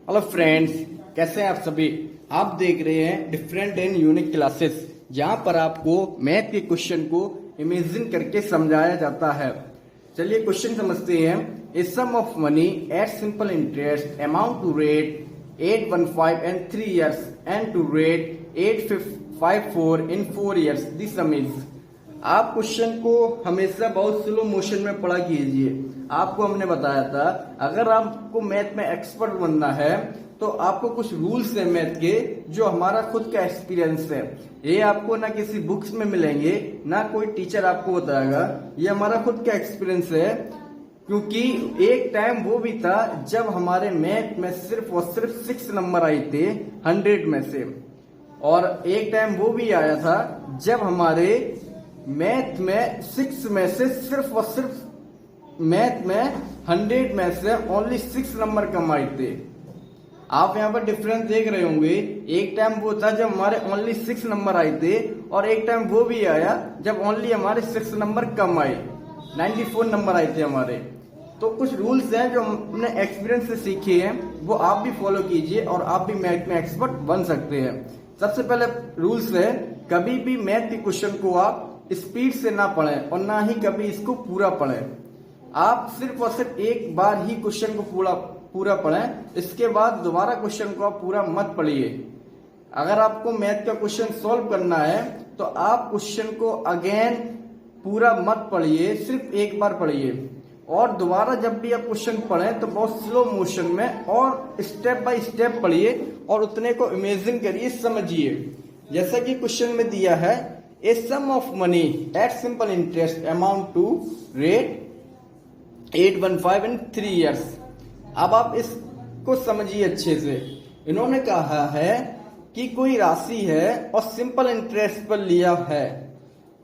Hello friends, कैसे हैं आप सभी। आप देख रहे हैं डिफरेंट एंड यूनिक क्लासेस, जहां पर आपको मैथ के क्वेश्चन को इमेजिन करके समझाया जाता है। चलिए क्वेश्चन समझते हैं। A sum of money at simple interest amount to rate 815 and 3 years and to rate 854 in 4 years। The sum is. आप क्वेश्चन को हमेशा बहुत स्लो मोशन में पढ़ा कीजिए। आपको हमने बताया था, अगर आपको मैथ में एक्सपर्ट बनना है तो आपको कुछ रूल्स है मैथ के, जो हमारा खुद का एक्सपीरियंस है। ये आपको ना किसी बुक्स में मिलेंगे, ना कोई टीचर आपको बताएगा। ये हमारा खुद का एक्सपीरियंस है, क्योंकि एक टाइम वो भी था जब हमारे मैथ में सिर्फ और सिर्फ 6 नंबर आए थे 100 में से। और एक टाइम वो भी आया था जब हमारे मैथ में 6 में से सिर्फ और सिर्फ मैथ में 100 में से ओनली 6 नंबर कम आए थे। आप यहाँ पर डिफरेंस देख रहे होंगे। एक टाइम वो था जब हमारे ओनली 6 नंबर आए थे, और एक टाइम वो भी आया जब ओनली हमारे 6 नंबर कम आए, 94 नंबर आए थे हमारे। तो कुछ रूल्स हैं जो हमने एक्सपीरियंस से सीखे हैं, वो आप भी फॉलो कीजिए और आप भी मैथ में एक्सपर्ट बन सकते हैं। सबसे पहले रूल्स है, कभी भी मैथ के क्वेश्चन को आप स्पीड से ना पढ़ें और ना ही कभी इसको पूरा पढ़ें। आप सिर्फ और सिर्फ एक बार ही क्वेश्चन को पूरा पढ़ें, इसके बाद दोबारा क्वेश्चन को आप पूरा मत पढ़िए। अगर आपको मैथ का क्वेश्चन सॉल्व करना है तो आप क्वेश्चन को अगेन पूरा मत पढ़िए, सिर्फ एक बार पढ़िए। और दोबारा जब भी आप क्वेश्चन पढ़ें तो बहुत स्लो मोशन में और स्टेप बाय स्टेप पढ़िए और उतने को इमेजिन करिए, समझिए। जैसा कि क्वेश्चन में दिया है, a sum of money at simple interest amount to rate 815 in 3 years। अब आप इसको समझिए अच्छे से। इन्होंने कहा है कि कोई राशि है और सिंपल इंटरेस्ट पर लिया है।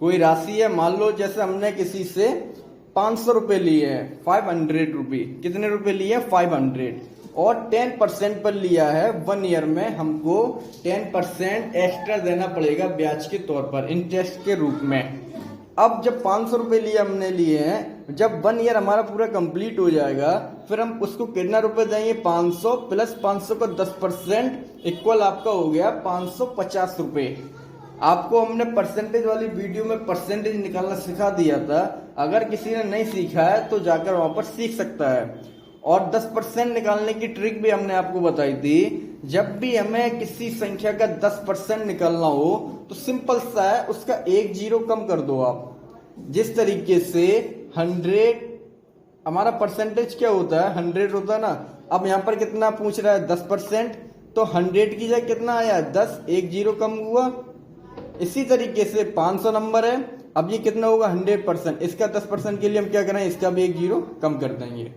कोई राशि है, मान लो जैसे हमने किसी से 500 रुपए लिए हैं, 500 रुपये। कितने रुपए लिए? 500। और 10% पर लिया है 1 year में, हमको 10% एक्स्ट्रा देना पड़ेगा ब्याज के तौर पर, इंटरेस्ट के रूप में। अब जब 500 रुपए हमने लिए हैं, जब 1 year हमारा पूरा कंप्लीट हो जाएगा, फिर हम उसको कितना रुपए देंगे? 500 प्लस 500 का 10% इक्वल आपका हो गया 550 रुपए। आपको हमने परसेंटेज वाली वीडियो में परसेंटेज निकालना सिखा दिया था। अगर किसी ने नहीं सीखा है तो जाकर वहां पर सीख सकता है। और 10% निकालने की ट्रिक भी हमने आपको बताई थी। जब भी हमें किसी संख्या का 10% निकालना हो तो सिंपल सा है, उसका 1 जीरो कम कर दो आप। जिस तरीके से 100 हमारा परसेंटेज क्या होता है? 100 होता है ना। अब यहाँ पर कितना पूछ रहा है? 10%। तो 100 की जगह कितना आया? 10, 1 जीरो कम हुआ। इसी तरीके से 500 नंबर है, अब ये कितना होगा? 100%। इसका 10% के लिए हम क्या करें? इसका भी 1 जीरो कम कर देंगे,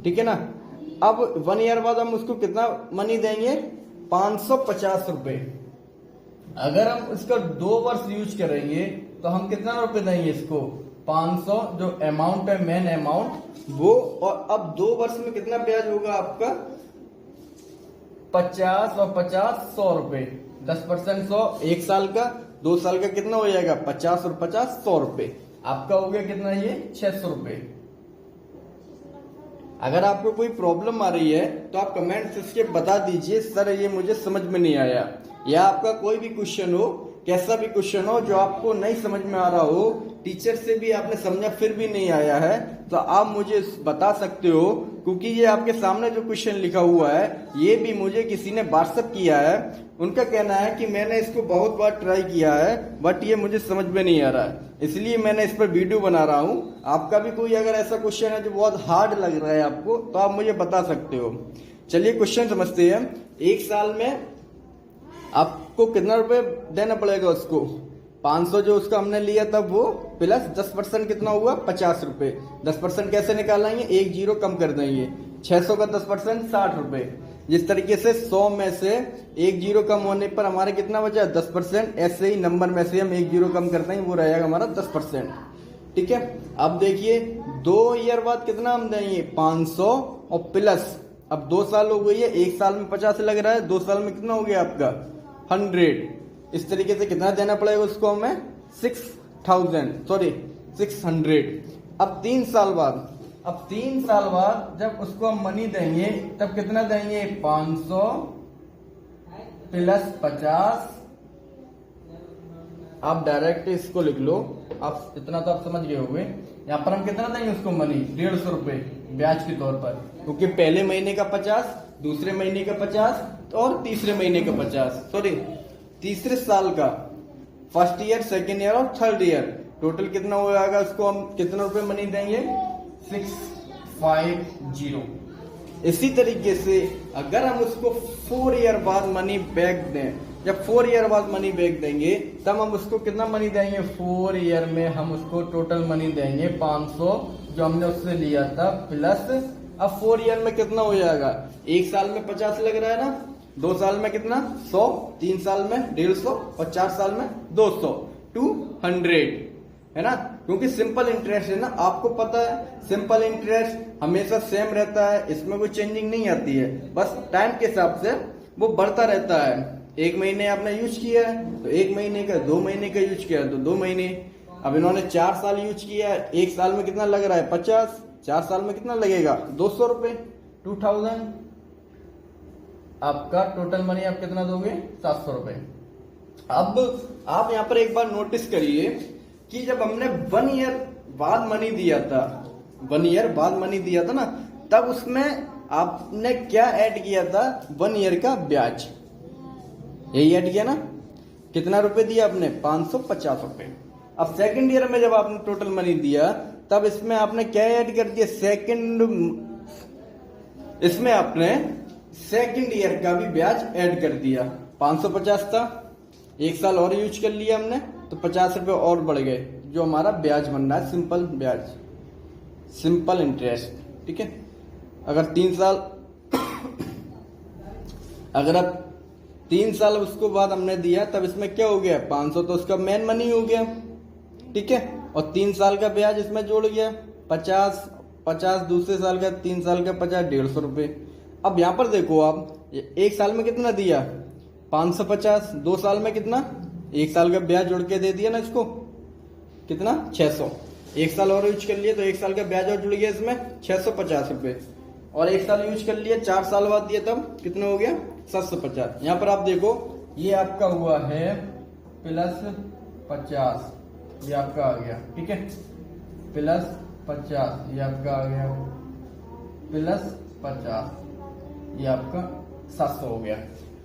ठीक है ना। अब 1 year बाद हम उसको कितना मनी देंगे? 550 रुपए। अगर हम इसका 2 वर्ष यूज करेंगे तो हम कितना रुपए देंगे इसको? 500 जो अमाउंट है, मेन अमाउंट वो। और अब 2 वर्ष में कितना ब्याज होगा आपका? 50 और 50 100 रुपए। 10% 100, 1 साल का। 2 साल का कितना हो जाएगा? 50 और 50 100 रुपए। आपका हो गया कितना? ये 600 रुपए। अगर आपको कोई प्रॉब्लम आ रही है तो आप कमेंट करके बता दीजिए, सर ये मुझे समझ में नहीं आया। या आपका कोई भी क्वेश्चन हो, कैसा भी क्वेश्चन हो जो आपको नहीं समझ में आ रहा हो, टीचर से भी आपने समझा फिर भी नहीं आया है, तो आप मुझे बता सकते हो। क्योंकि ये आपके सामने जो क्वेश्चन लिखा हुआ है, ये भी मुझे किसी ने व्हाट्सएप किया है। उनका कहना है कि मैंने इसको बहुत बार ट्राई किया है बट ये मुझे समझ में नहीं आ रहा है, इसलिए मैंने इस पर वीडियो बना रहा हूँ। आपका भी कोई अगर ऐसा क्वेश्चन है जो बहुत हार्ड लग रहा है आपको, तो आप मुझे बता सकते हो। चलिए क्वेश्चन समझते हैं। 1 साल में आपको कितना रुपए देना पड़ेगा उसको? 500 जो उसका हमने लिया था वो, प्लस 10% कितना हुआ? 50 रुपए। 10% कैसे निकालेंगे? 1 जीरो कम कर देंगे। 600 का 10% 60 रुपए। जिस तरीके से 100 में से 1 जीरो कम होने पर हमारे कितना बचा? 10%। ऐसे ही नंबर में से हम 1 जीरो कम करते हैं, वो रहेगा हमारा 10%, ठीक है। अब देखिए 2 year बाद कितना हम देंगे? 500 और प्लस, अब 2 साल हो गई है, 1 साल में 50 लग रहा है, 2 साल में कितना हो गया आपका? 100। इस तरीके से कितना देना पड़ेगा उसको हमें? 600। अब 3 साल बाद अब 3 साल बाद जब उसको हम मनी देंगे तब कितना देंगे, 500 प्लस 50। आप डायरेक्ट इसको लिख लो, आप इतना तो आप समझ गए होंगे। यहाँ पर हम कितना देंगे उसको मनी, 150 रुपए ब्याज के तौर पर, क्योंकि पहले महीने का 50, दूसरे महीने का 50 और तीसरे महीने का 50, सॉरी तीसरे साल का, फर्स्ट ईयर, सेकेंड ईयर और थर्ड ईयर, टोटल कितना हो जाएगा, उसको हम कितना रुपए मनी देंगे, 650। इसी तरीके से अगर हम उसको 4 ईयर बाद मनी बैक दें, जब 4 ईयर बाद मनी बैक देंगे तब हम उसको कितना मनी देंगे, 4 ईयर में हम उसको टोटल मनी देंगे 500 जो हमने उससे लिया था, प्लस अब 4 ईयर में कितना हो जाएगा, 1 साल में 50 लग रहा है ना, 2 साल में कितना 100, 3 साल में 150 और 4 साल में 200, 200 है ना, क्योंकि सिंपल इंटरेस्ट है ना, आपको पता है सिंपल इंटरेस्ट हमेशा सेम रहता है, इसमें कोई चेंजिंग नहीं आती है, बस टाइम के हिसाब से वो बढ़ता रहता है। 1 महीने आपने यूज किया है तो 1 महीने का, 2 महीने का यूज किया तो 2 महीने, अब इन्होंने 4 साल यूज किया है, 1 साल में कितना लग रहा है 50, 4 साल में कितना लगेगा 200 रुपए, 2000। आपका टोटल मनी आप कितना दोगे, 700 रुपए। अब आप यहाँ पर एक बार नोटिस करिए कि जब हमने 1 ईयर बाद मनी दिया था, 1 ईयर बाद मनी दिया था ना, तब उसमें आपने क्या ऐड किया था, 1 ईयर का ब्याज, यही ऐड किया ना, कितना रुपए दिया आपने, 550 रुपए। अब सेकंड ईयर में जब आपने टोटल मनी दिया तब इसमें आपने क्या ऐड कर दिया, इसमें आपने सेकंड ईयर का भी ब्याज ऐड कर दिया, 550 था, 1 साल और यूज कर लिया हमने तो 50 रुपए और बढ़ गए, जो हमारा ब्याज बन रहा है सिंपल ब्याज, सिंपल इंटरेस्ट, ठीक है। अगर 3 साल अगर आप 3 साल उसको बाद हमने दिया तब इसमें क्या हो गया, 500 तो उसका मेन मनी हो गया, ठीक है, और 3 साल का ब्याज इसमें जोड़ गया, 50 दूसरे साल का, 3 साल का 50, 150 रुपए। अब यहाँ पर देखो आप, 1 साल में कितना दिया 550, 2 साल में कितना, 1 साल का ब्याज जोड़ के दे दिया ना इसको, कितना 600, 1 साल और यूज कर लिया तो 1 साल का ब्याज और जुड़ गया इसमें 650 रुपए, और 1 साल यूज कर लिया, 4 साल बाद दिया तब कितना हो गया 750। यहाँ पर आप देखो ये आपका हुआ है प्लस 50, ये आपका आ गया, ठीक है, प्लस 50 ये आपका आ गया, प्लस 50 ये आपका 700 हो गया।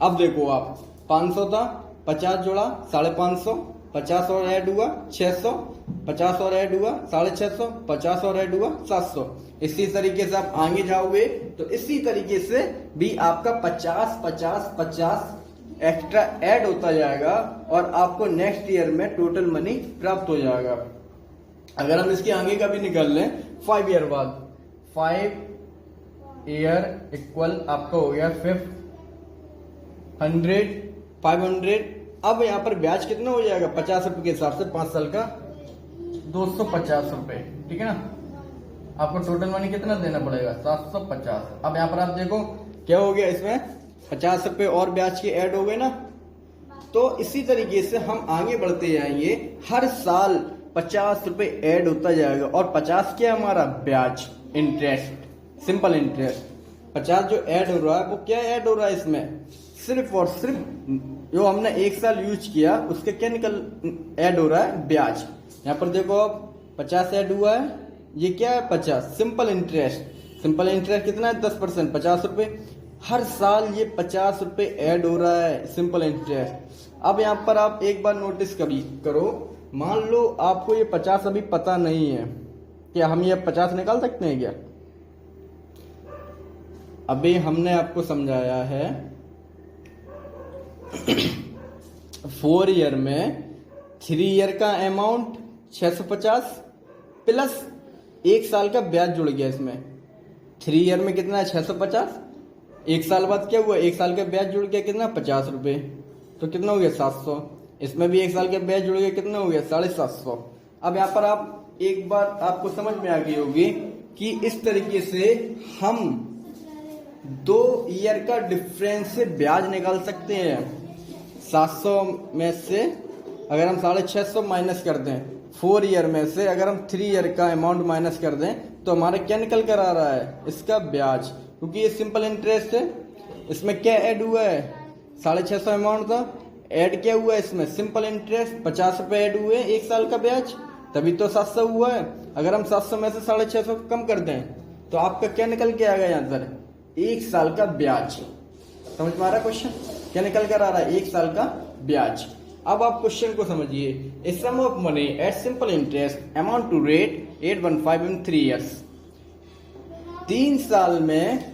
अब देखो आप 500 था, 50 जोड़ा 550, 50 और ऐड हुआ 600, 50 और ऐड हुआ 650, 50 और ऐड हुआ 700। इसी तरीके से आप आगे जाओगे तो इसी तरीके से भी आपका 50 50 50 एक्स्ट्रा ऐड होता जाएगा और आपको नेक्स्ट ईयर में टोटल मनी प्राप्त हो जाएगा। अगर हम इसके आगे का भी निकाल लें 5 ईयर बाद, 5 ईयर इक्वल आपका हो गया 500। अब यहाँ पर ब्याज कितना हो जाएगा 50 रुपए के हिसाब से, 5 साल का 250 रुपए, ठीक है ना। आपको टोटल मनी कितना देना पड़ेगा 750। अब यहाँ पर आप देखो क्या हो गया, इसमें 50 रुपए और ब्याज के ऐड हो गए ना, तो इसी तरीके से हम आगे बढ़ते जाएंगे, हर साल 50 रुपए ऐड होता जाएगा और 50 क्या हमारा ब्याज, इंटरेस्ट, सिंपल इंटरेस्ट। 50 जो ऐड हो रहा है वो क्या ऐड हो रहा है इसमें, सिर्फ और सिर्फ जो हमने 1 साल यूज किया उसके क्या ऐड हो रहा है, ब्याज। यहाँ पर देखो अब 50 ऐड हुआ है, ये क्या है 50, सिंपल इंटरेस्ट। सिंपल इंटरेस्ट कितना है 10%, 50 रुपए। हर साल ये 50 रुपए ऐड हो रहा है, सिंपल इंटरेस्ट। अब यहाँ पर आप एक बार नोटिस करो, मान लो आपको ये 50 अभी पता नहीं है, क्या हम ये 50 निकाल सकते हैं क्या? अभी हमने आपको समझाया है 4 ईयर में 3 ईयर का अमाउंट 650 प्लस 1 साल का ब्याज जुड़ गया इसमें। 3 ईयर में कितना है 650, 1 साल बाद क्या हुआ 1 साल का ब्याज जुड़ गया कितना 50 रुपए, तो कितना हो गया 700। इसमें भी 1 साल का ब्याज जुड़ गया कितना हो गया 750। अब यहाँ पर आप एक बार आपको समझ में आ गई होगी कि इस तरीके से हम 2 ईयर का डिफरेंस से ब्याज निकाल सकते हैं। 700 में से अगर हम 650 माइनस कर दें 4 ईयर में से अगर हम 3 ईयर का अमाउंट माइनस कर दें तो हमारा क्या निकल कर आ रहा है, इसका ब्याज, क्योंकि ये सिंपल इंटरेस्ट है। इसमें क्या ऐड हुआ है, 650 अमाउंट था, ऐड क्या हुआ है इसमें, सिंपल इंटरेस्ट 50 रुपए ऐड हुए 1 साल का ब्याज, तभी तो 700 हुआ है। अगर हम 700 में से 650 कम कर दें तो आपका क्या निकल के आ गया यहाँ पर, 1 साल का ब्याज। समझ में आ रहा है क्वेश्चन, क्या निकल कर आ रहा है, 1 साल का ब्याज। अब आप क्वेश्चन को समझिए, a sum of money at simple interest amount to rate 815 in 3 years. 3 साल में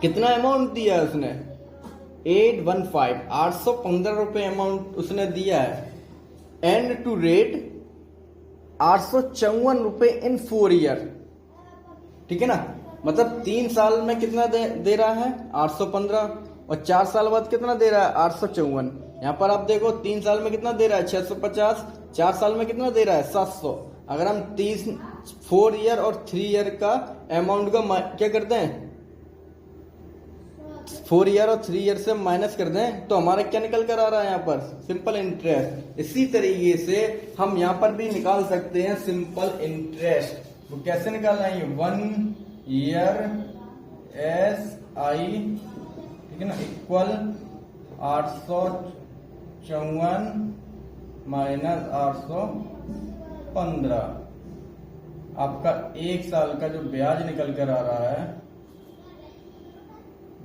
कितना अमाउंट दिया है उसने, 815, 815 रुपए अमाउंट उसने दिया है, एंड टू रेट 854 रुपए इन 4 ईयर। ठीक है ना, मतलब 3 साल में कितना दे रहा है 815, और 4 साल बाद कितना दे रहा है 854। यहाँ पर आप देखो 3 साल में कितना दे रहा है 650, 4 साल में कितना दे रहा है 700। अगर हम 4 ईयर और 3 ईयर का अमाउंट का क्या करते हैं, 4 ईयर और 3 ईयर से माइनस कर दें तो हमारा क्या निकल कर आ रहा है यहाँ पर, सिंपल इंटरेस्ट। इसी तरीके से हम यहाँ पर भी निकाल सकते हैं सिंपल इंटरेस्ट। वो कैसे निकालना है, 1 ईयर SI, ठीक है ना, इक्वल 854 माइनस 815। आपका 1 साल का जो ब्याज निकल कर आ रहा है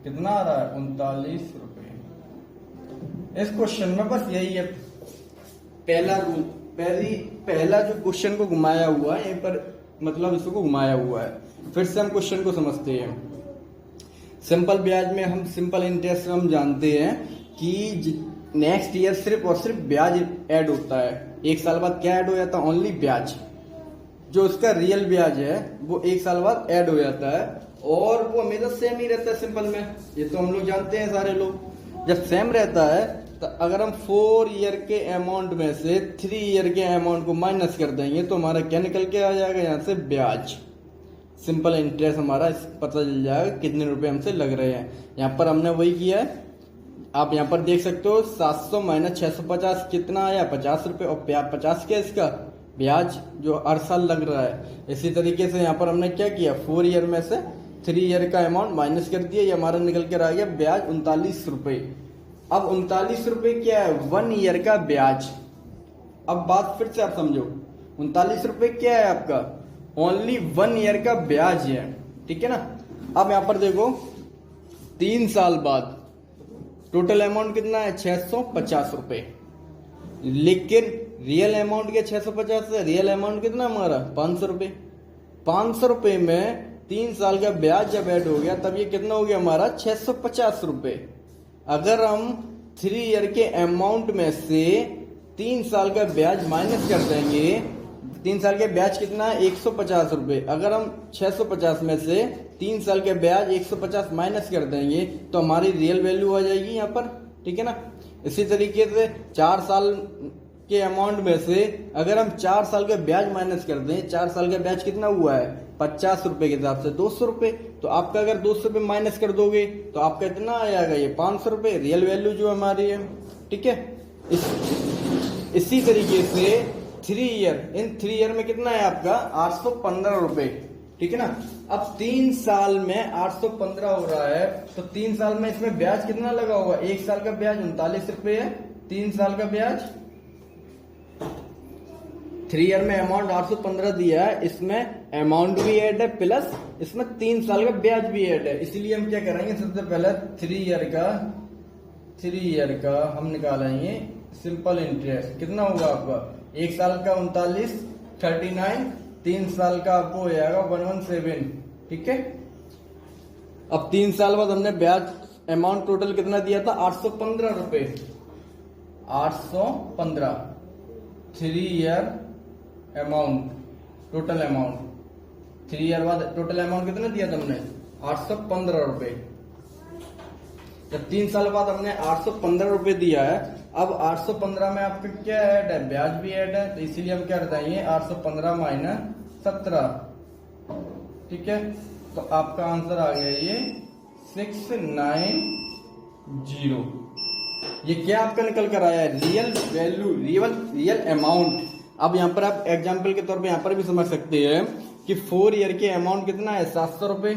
कितना आ रहा है, 39 रुपए। इस क्वेश्चन में बस यही है पहला रूल, पहला जो क्वेश्चन को घुमाया हुआ है यहीं पर, मतलब इसको घुमाया हुआ है। फिर से हम क्वेश्चन को समझते हैं। सिंपल ब्याज में हम सिंपल इंटरेस्ट हम जानते हैं कि नेक्स्ट ईयर सिर्फ और सिर्फ ब्याज ऐड होता है। 1 साल बाद क्या ऐड हो जाता है, ओनली ब्याज। जो उसका रियल ब्याज है वो 1 साल बाद ऐड हो जाता है, और वो हमेशा सेम ही रहता है सिंपल में, ये तो हम लोग जानते हैं सारे लोग। जब सेम रहता है तो अगर हम 4 ईयर के अमाउंट में से 3 ईयर के अमाउंट को माइनस कर देंगे तो हमारा क्या निकल के आ जाएगा, यहाँ से ब्याज, सिंपल इंटरेस्ट हमारा पता चल जाएगा कितने रुपए हमसे लग रहे हैं। यहाँ पर हमने वही किया है, आप यहाँ पर देख सकते हो 700 माइनस 650 कितना आया, 50 रुपए, और 50 क्या इसका ब्याज जो हर साल लग रहा है। इसी तरीके से यहाँ पर हमने क्या किया, 4 ईयर में से 3 ईयर का अमाउंट माइनस कर दिया, ये हमारा निकल कर आ गया ब्याज 39 रुपए। अब 39 रुपए क्या है, 1 ईयर का ब्याज। अब बात फिर से आप समझो, 39 रुपए क्या है आपका, ओनली 1 ईयर का ब्याज है, ठीक है ना। अब यहां पर देखो 3 साल बाद टोटल अमाउंट कितना है, 650 रुपए, लेकिन रियल अमाउंट के 650 है, रियल अमाउंट कितना हमारा 500 रुपए। 500 रुपए में 3 साल का ब्याज जब ऐड हो गया तब ये कितना हो गया हमारा 650 रुपए। अगर हम 3 ईयर के अमाउंट में से 3 साल का ब्याज माइनस कर देंगे, 3 साल के ब्याज कितना है 150 रुपए। अगर हम 650 में से 3 साल के ब्याज 150 माइनस कर देंगे तो हमारी रियल वैल्यू आ जाएगी यहाँ पर, ठीक है ना। इसी तरीके से 4 साल के अमाउंट में से अगर हम 4 साल का ब्याज माइनस कर दें, 4 साल का ब्याज कितना हुआ है 50 रुपए के हिसाब से 200 रुपए, तो आपका अगर 200 रुपए माइनस कर दोगे तो आपका इतना आ जाएगा ये 500 रुपए, रियल वैल्यू जो हमारी है, ठीक है। इसी तरीके से 3 ईयर, इन 3 ईयर में कितना है आपका 815 रुपए, ठीक है ना। अब 3 साल में 815 हो रहा है तो 3 साल में इसमें ब्याज कितना लगा होगा, 1 साल का ब्याज 39 रुपए है, 3 साल का ब्याज, 3 ईयर में अमाउंट 815 दिया है, इसमें अमाउंट भी ऐड है प्लस इसमें 3 साल का ब्याज भी ऐड है। इसलिए हम क्या करेंगे, सबसे पहले 3 ईयर का हम निकालेंगे सिंपल इंटरेस्ट। कितना होगा आपका 1 साल का 39, 39, 3 साल का आपको हो जाएगा 117, ठीक है। अब 3 साल बाद हमने ब्याज अमाउंट टोटल कितना दिया था 815 रुपए, 815, 3 year amount, total amount 3 year बाद टोटल अमाउंट कितना दिया था हमने 815 रुपए। जब 3 साल बाद हमने 815 रुपए दिया है, अब 815 में आपका क्या ऐड है, ब्याज भी ऐड है, तो इसीलिए हम क्या बताएंगे 815 माइनस 17, ठीक है। तो आपका आंसर आ गया ये 690। ये क्या आपका निकल कर आया है, रियल वैल्यू, रियल अमाउंट। अब यहाँ पर आप एग्जाम्पल के तौर पे यहाँ पर भी समझ सकते हैं कि 4 ईयर के अमाउंट कितना है 700 रुपए।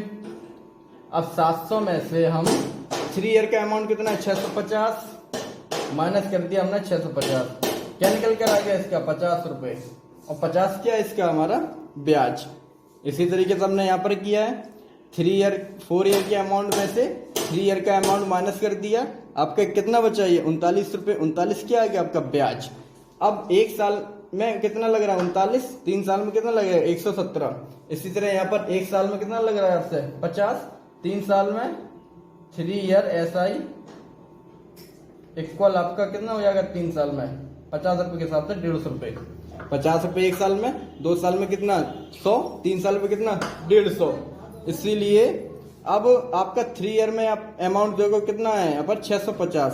अब 700 में से हम 3 ईयर का अमाउंट कितना है 650 माइनस कर दिया हमने 650, क्या निकल कर आ गया इसका 50 रुपए, और 50 क्या है इसका हमारा ब्याज। इसी तरीके से हमने यहाँ पर किया है 4 ईयर के अमाउंट में से 3 ईयर का अमाउंट माइनस कर दिया, आपका कितना बचा ये 39 रुपए, 39 क्या आ गया आपका ब्याज। अब 1 साल में कितना लग रहा है 39, 3 साल में कितना लगेगा 117। इसी तरह यहाँ पर 1 साल में कितना लग रहा है आपसे 50, 3 साल में 3 ईयर SI इक्वल आपका कितना हो जाएगा 3 साल में 50 रुपए के हिसाब से 150 रुपए, 50 रुपए 1 साल में, 2 साल में कितना 100, 3 साल में कितना 150। इसीलिए अब आपका 3 ईयर में आप अमाउंट देखो कितना है यहाँ पर 650,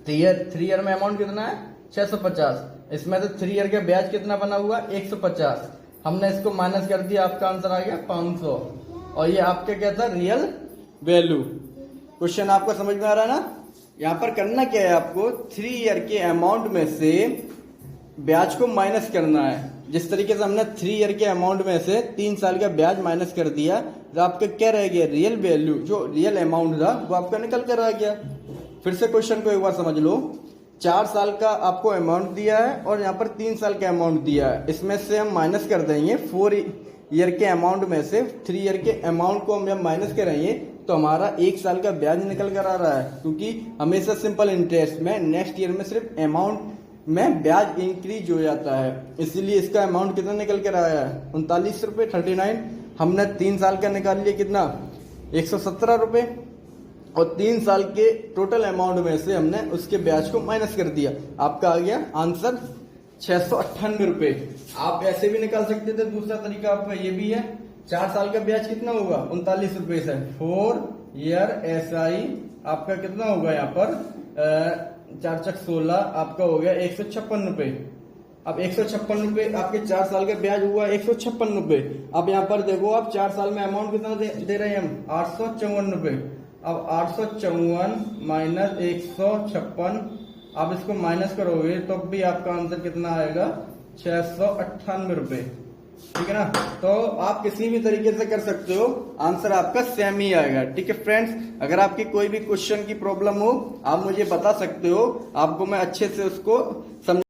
3 ईयर में अमाउंट कितना है 650, इसमें तो 3 ईयर का ब्याज कितना बना हुआ 150, हमने इसको माइनस कर दिया, आपका आंसर आ गया 500, और ये आपका क्या था रियल वैल्यू। क्वेश्चन आपको समझ में आ रहा है ना। यहाँ पर करना क्या है आपको 3 ईयर के अमाउंट में से ब्याज को माइनस करना है। जिस तरीके से हमने 3 ईयर के अमाउंट में से 3 साल का ब्याज माइनस कर दिया तो आपका क्या रह गया रियल वैल्यू, जो रियल अमाउंट था वो आपका निकल कर आ गया। फिर से क्वेश्चन को एक बार समझ लो, 4 साल का आपको अमाउंट दिया है और यहाँ पर 3 साल का अमाउंट दिया है, इसमें से हम माइनस कर देंगे 4 ईयर के अमाउंट में से 3 ईयर के अमाउंट को हम जब माइनस करेंगे तो हमारा 1 साल का ब्याज निकल कर आ रहा है, क्योंकि हमेशा सिंपल इंटरेस्ट में नेक्स्ट ईयर में सिर्फ अमाउंट में ब्याज इंक्रीज हो जाता है, इसीलिए इसका अमाउंट कितना निकल कर आया है 39 रुपए 39। हमने 3 साल का निकाल लिया कितना 117 रुपए, और 3 साल के टोटल अमाउंट में से हमने उसके ब्याज को माइनस कर दिया, आपका आ गया आंसर 698 रुपए। आप ऐसे भी निकाल सकते थे, दूसरा तरीका आपका ये भी है। 4 साल का ब्याज कितना होगा 39 रुपए से 4 ईयर SI आपका कितना होगा यहाँ पर 4 चक 16 आपका हो गया 156 रुपए। अब 156 रुपए आपके 4 साल का ब्याज हुआ 156 रुपए। अब यहाँ पर देखो आप 4 साल में अमाउंट कितना दे रहे हैं हम 854 रुपए। अब 854 माइनस 156, आप इसको माइनस करोगे तो भी आपका आंसर कितना आएगा 698 रुपए, ठीक है ना। तो आप किसी भी तरीके से कर सकते हो, आंसर आपका सेम ही आएगा, ठीक है फ्रेंड्स। अगर आपकी कोई भी क्वेश्चन की प्रॉब्लम हो आप मुझे बता सकते हो, आपको मैं अच्छे से उसको समझा